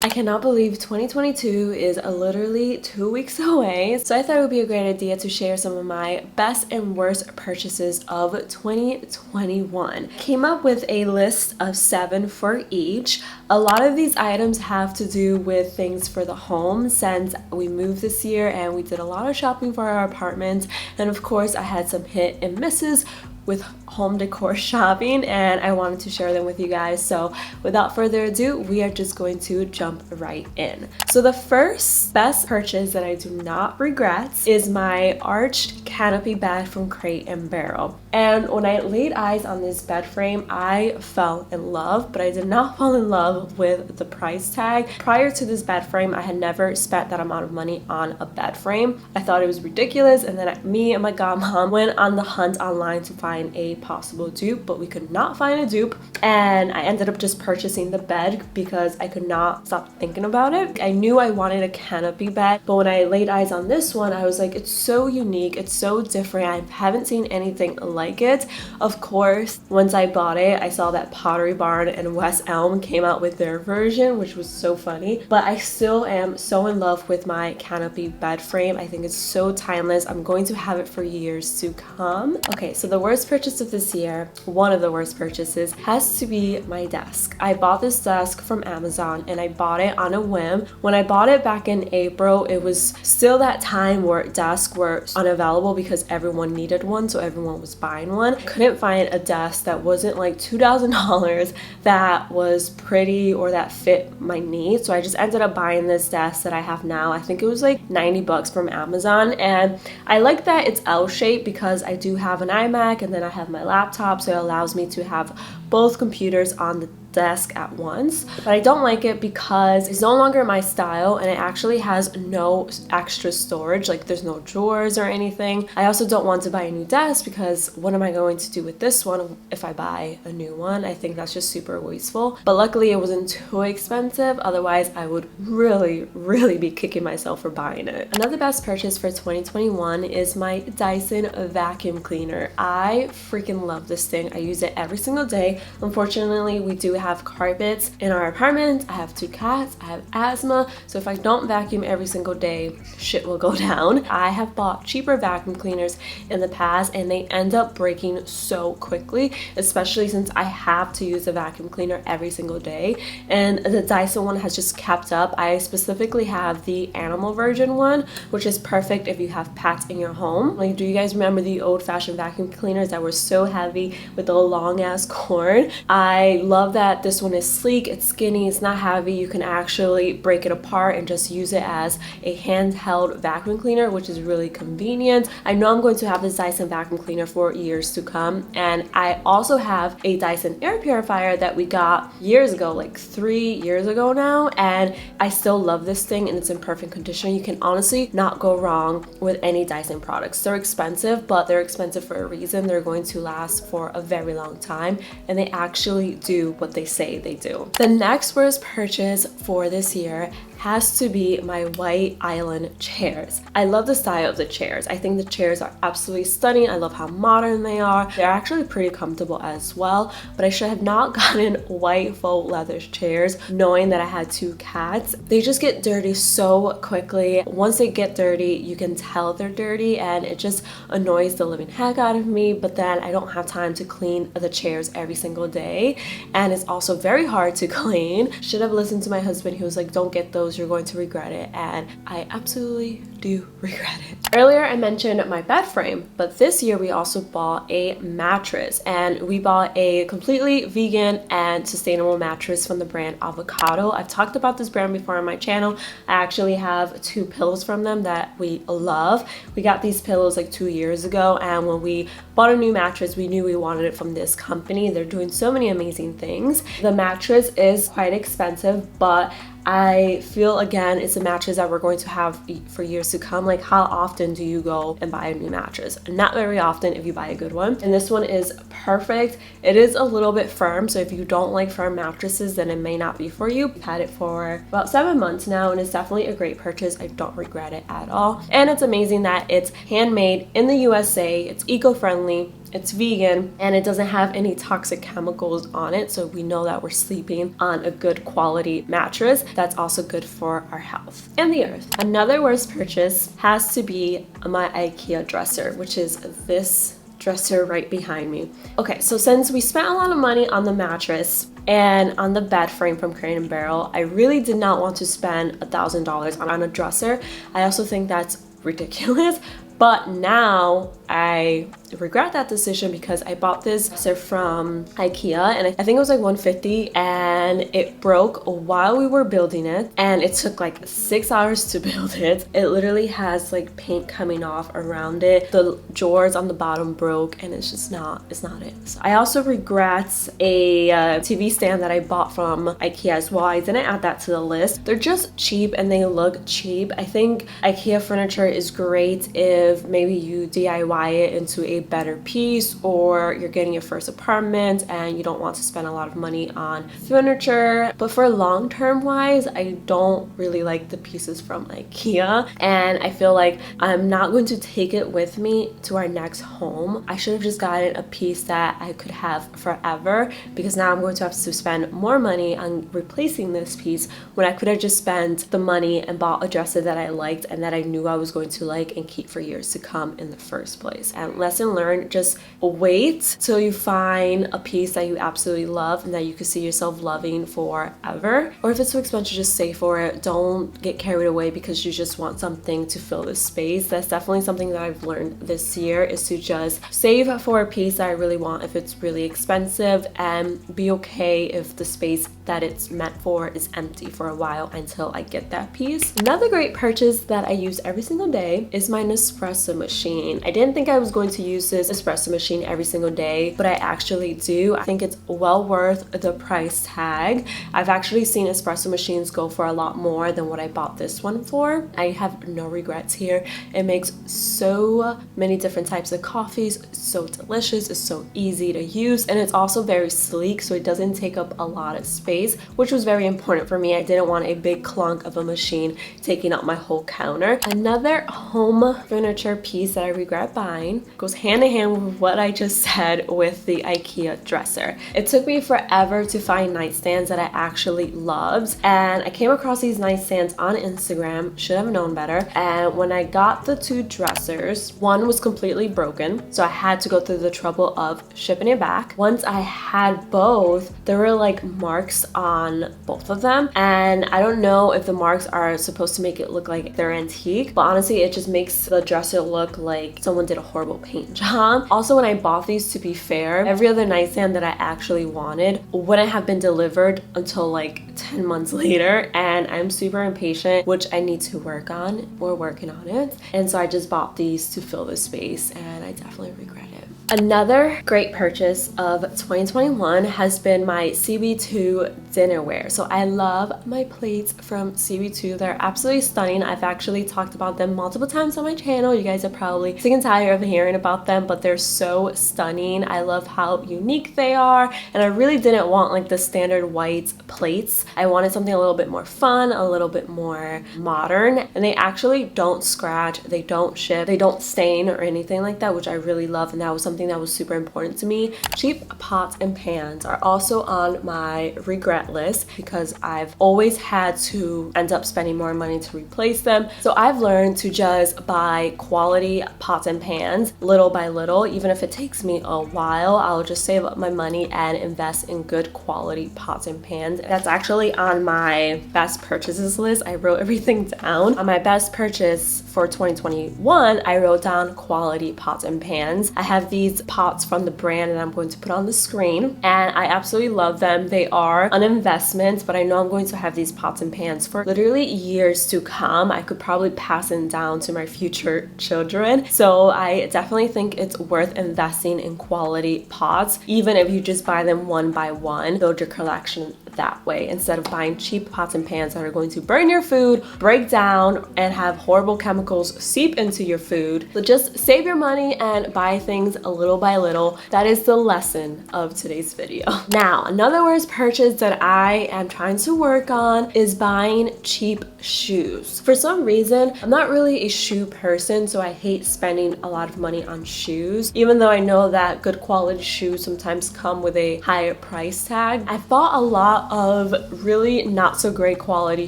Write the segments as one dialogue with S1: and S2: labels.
S1: I cannot believe 2022 is literally 2 weeks away, so I thought it would be a great idea to share some of my best and worst purchases of 2021. Came up with a list of 7 for each. A lot of these items have to do with things for the home since we moved this year and we did a lot of shopping for our apartment, and of course I had some hit and misses with home decor shopping and I wanted to share them with you guys. So without further ado, we are just going to jump right in. So the first best purchase that I do not regret is my arched canopy bed from Crate and Barrel. And when I laid eyes on this bed frame, I fell in love, but I did not fall in love with the price tag. Prior to this bed frame, I had never spent that amount of money on a bed frame. I thought it was ridiculous, and then me and my godmom went on the hunt online to find a possible dupe, but we could not find a dupe, and I ended up just purchasing the bed because I could not stop thinking about it. I knew I wanted a canopy bed, but when I laid eyes on this one, I was like, it's so unique, it's so different, I haven't seen anything like it. Of course, once I bought it, I saw that Pottery Barn and West Elm came out with their version, which was so funny, but I still am so in love with my canopy bed frame. I think it's so timeless. I'm going to have it for years to come. Okay, so the worst purchase of this year, one of the worst purchases, has to be my desk. I bought this desk from Amazon and I bought it on a whim. When I bought it back in April, it was still that time where desks were unavailable because everyone needed one, so everyone was buying one. Couldn't find a desk that wasn't like $2,000 that was pretty or that fit my needs, so I just ended up buying this desk that I have now. I think it was like 90 bucks from Amazon, and I like that it's L-shaped because I do have an iMac and then I have my laptop, so it allows me to have both computers on the desk at once. But I don't like it because it's no longer my style and it actually has no extra storage, like there's no drawers or anything. I also don't want to buy a new desk because what am I going to do with this one if I buy a new one? I think that's just super wasteful. But luckily it wasn't too expensive, otherwise I would really be kicking myself for buying it. Another best purchase for 2021 is my Dyson vacuum cleaner. I freaking love this thing. I use it every single day. Unfortunately, we do have carpets in our apartment. I have 2 cats, I have asthma, so if I don't vacuum every single day, shit will go down. I have bought cheaper vacuum cleaners in the past and they end up breaking so quickly, especially since I have to use a vacuum cleaner every single day, and the Dyson one has just kept up. I specifically have the animal version one, which is perfect if you have pets in your home. Like, do you guys remember the old-fashioned vacuum cleaners that were so heavy with the long ass cord? I love that this one is sleek, it's skinny, it's not heavy. You can actually break it apart and just use it as a handheld vacuum cleaner, which is really convenient. I know I'm going to have this Dyson vacuum cleaner for years to come, and I also have a Dyson air purifier that we got years ago, like 3 years ago now, and I still love this thing and it's in perfect condition. You can honestly not go wrong with any Dyson products. They're expensive, but they're expensive for a reason. They're going to last for a very long time and they actually do what they say they do. The next worst purchase for this year has to be my White Island chairs. I love the style of the chairs. I think the chairs are absolutely stunning. I love how modern they are. They're actually pretty comfortable as well, but I should have not gotten white faux leather chairs knowing that I had 2 cats. They just get dirty so quickly. Once they get dirty, you can tell they're dirty and it just annoys the living heck out of me, but then I don't have time to clean the chairs every single day, and it's also very hard to clean. Should have listened to my husband. He was like, don't get those, you're going to regret it, and I absolutely do regret it. Earlier I mentioned my bed frame, but this year we also bought a mattress, and we bought a completely vegan and sustainable mattress from the brand Avocado. I've talked about this brand before on my channel. I actually have 2 pillows from them that we love. We got these pillows like 2 years ago, and when we bought a new mattress, we knew we wanted it from this company. They're doing so many amazing things. The mattress is quite expensive, but I feel, again, it's a mattress that we're going to have for years to come. Like, how often do you go and buy a new mattress? Not very often if you buy a good one. And this one is perfect. It is a little bit firm, so if you don't like firm mattresses, then it may not be for you. I've had it for about 7 months now, and it's definitely a great purchase. I don't regret it at all. And it's amazing that it's handmade in the USA. It's eco-friendly. it's vegan, and it doesn't have any toxic chemicals on it, so we know that we're sleeping on a good quality mattress that's also good for our health and the earth. Another worst purchase has to be my Ikea dresser, which is this dresser right behind me. Okay, so since we spent a lot of money on the mattress and on the bed frame from Crate & Barrel, I really did not want to spend $1,000 on a dresser. I also think that's ridiculous, but now I regret that decision because I bought this dresser from Ikea, and I think it was like $150, and it broke while we were building it, and it took like 6 hours to build it. It literally has like paint coming off around it. The drawers on the bottom broke, and it's not it. So I also regret a TV stand that I bought from Ikea as well. I didn't add that to the list. They're just cheap and they look cheap. I think Ikea furniture is great if maybe you DIY it into a better piece, or you're getting your first apartment and you don't want to spend a lot of money on furniture. But for long-term wise, I don't really like the pieces from Ikea, and I feel like I'm not going to take it with me to our next home. I should have just gotten a piece that I could have forever, because now I'm going to have to spend more money on replacing this piece when I could have just spent the money and bought a dresser that I liked and that I knew I was going to like and keep for years to come in the first place. And lesson learned, just wait till you find a piece that you absolutely love and that you can see yourself loving forever. Or if it's too expensive, just save for it. Don't get carried away because you just want something to fill the space. That's definitely something that I've learned this year, is to just save for a piece that I really want if it's really expensive, and be okay if the space that it's meant for is empty for a while until I get that piece. Another great purchase that I use every single day is my Nespresso machine. I didn't think I was going to use this espresso machine every single day, but I actually do. I think it's well worth the price tag. I've actually seen espresso machines go for a lot more than what I bought this one for. I have no regrets here. It makes so many different types of coffees. It's so delicious, it's so easy to use, and it's also very sleek, so it doesn't take up a lot of space, which was very important for me. I didn't want a big clunk of a machine taking up my whole counter. Another home furniture piece that I regret buying goes hand in hand with what I just said with the Ikea dresser. It took me forever to find nightstands that I actually loved, and I came across these nightstands on Instagram. Should have known better. And when I got the two dressers, one was completely broken, so I had to go through the trouble of shipping it back. Once I had both, there were like marks on both of them, and I don't know if the marks are supposed to make it look like they're antique, but honestly it just makes the dresser look like someone did a horrible paint job. Also, when I bought these, to be fair, every other nightstand that I actually wanted wouldn't have been delivered until like 10 months later, and I'm super impatient, which I need to work on. We're working on it, and so I just bought these to fill the space, and I definitely regret it. Another great purchase of 2021 has been my CB2 dinnerware. So I love my plates from CB2. They're absolutely stunning. I've actually talked about them multiple times on my channel. You guys are probably sick and tired of hearing about them, but they're so stunning. I love how unique they are, and I really didn't want like the standard white plates. I wanted something a little bit more fun, a little bit more modern, and they actually don't scratch, they don't chip, they don't stain or anything like that, which I really love, and that was something that was super important to me. Cheap pots and pans are also on my regret list because I've always had to end up spending more money to replace them. So I've learned to just buy quality pots and pans little by little. Even if it takes me a while, I'll just save up my money and invest in good quality pots and pans. That's actually on my best purchases list. I wrote everything down. On my best purchase for 2021, I wrote down quality pots and pans. I have these pots from the brand and I'm going to put on the screen, and I absolutely love them. They are an investment, but I know I'm going to have these pots and pans for literally years to come. I could probably pass them down to my future children. So I definitely think it's worth investing in quality pots, even if you just buy them one by one, build your collection that way instead of buying cheap pots and pans that are going to burn your food, break down, and have horrible chemicals seep into your food. So just save your money and buy things a little by little. That is the lesson of today's video. Now, another worst purchase that I am trying to work on is buying cheap shoes. For some reason, I'm not really a shoe person, so I hate spending a lot of money on shoes, even though I know that good quality shoes sometimes come with a higher price tag. I bought a lot of really not so great quality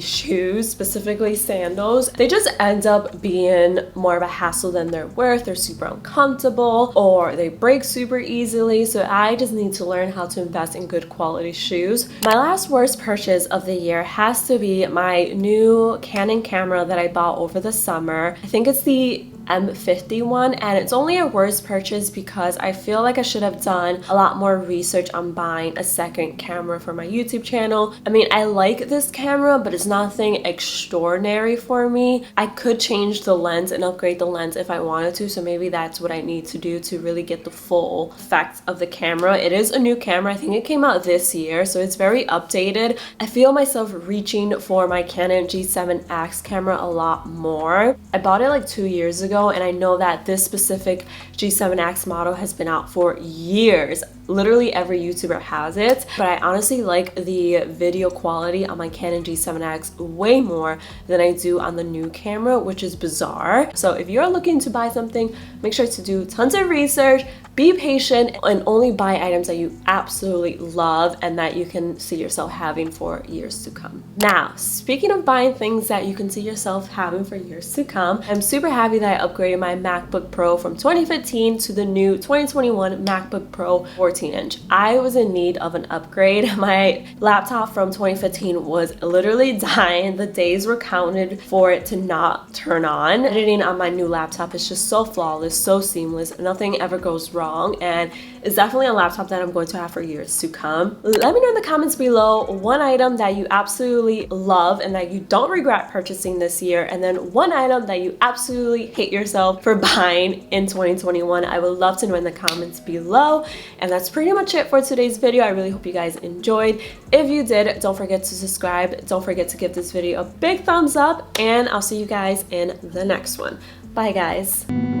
S1: shoes, specifically sandals. They just end up being more of a hassle than they're worth. They're super uncomfortable or they break super easily, so I just need to learn how to invest in good quality shoes. My last worst purchase of the year has to be my new Canon camera that I bought over the summer. I think it's the M50 one, and it's only a worst purchase because I feel like I should have done a lot more research on buying a second camera for my YouTube channel. I mean, I like this camera, but it's nothing extraordinary for me. I could change the lens and upgrade the lens if I wanted to, so maybe that's what I need to do to really get the full effect of the camera. It is a new camera. I think it came out this year, so it's very updated. I feel myself reaching for my Canon G7X camera a lot more. I bought it like 2 years ago, and I know that this specific G7X model has been out for years. Literally every YouTuber has it, but I honestly like the video quality on my Canon G7X way more than I do on the new camera, which is bizarre. So if you're looking to buy something, make sure to do tons of research, be patient, and only buy items that you absolutely love and that you can see yourself having for years to come. Now, speaking of buying things that you can see yourself having for years to come, I'm super happy that I upgraded my MacBook Pro from 2015 to the new 2021 MacBook Pro 14-inch. I was in need of an upgrade. My laptop from 2015 was literally dying. The days were counted for it to not turn on. Editing on my new laptop is just so flawless, so seamless. Nothing ever goes wrong, and it's definitely a laptop that I'm going to have for years to come. Let me know in the comments below one item that you absolutely love and that you don't regret purchasing this year, and then one item that you absolutely hate yourself for buying in 2021. I would love to know in the comments below. And that's pretty much it for today's video. I really hope you guys enjoyed. If you did, don't forget to subscribe. Don't forget to give this video a big thumbs up, and I'll see you guys in the next one. Bye guys.